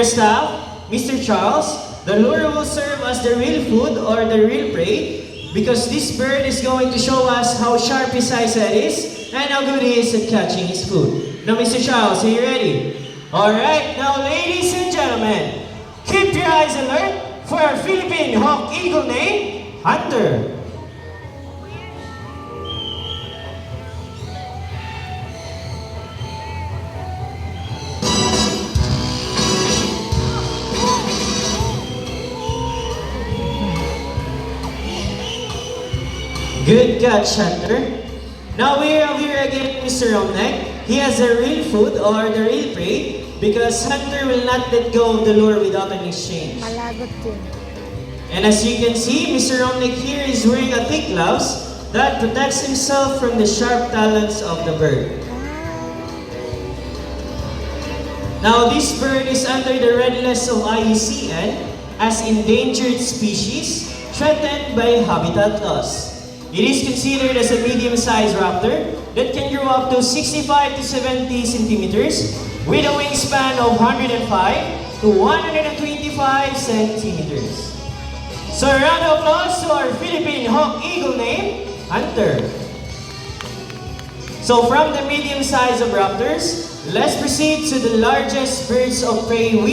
staff, Mr. Charles, the lure will serve as the real food or the real prey because this bird is going to show us how sharp his eyesight is and how good he is at catching his food. Now, Mr. Charles, are you ready? Alright, now ladies and gentlemen, keep your eyes alert for our Philippine Hawk Eagle named Hunter. Good catch, Hunter. Now we are here again, Mr. Romnek. He has the real food or the real prey because Hunter will not let go of the lure without an exchange. Malagot yun. And as you can see, Mr. Romnek here is wearing a thick gloves that protects himself from the sharp talons of the bird. Now this bird is under the red list of IUCN as endangered species threatened by habitat loss. It is considered as a medium-sized raptor that can grow up to 65 to 70 centimeters with a wingspan of 105 to 125 centimeters. So a round of applause to our Philippine Hawk Eagle named Hunter. So from the medium size of raptors, let's proceed to the largest birds of prey we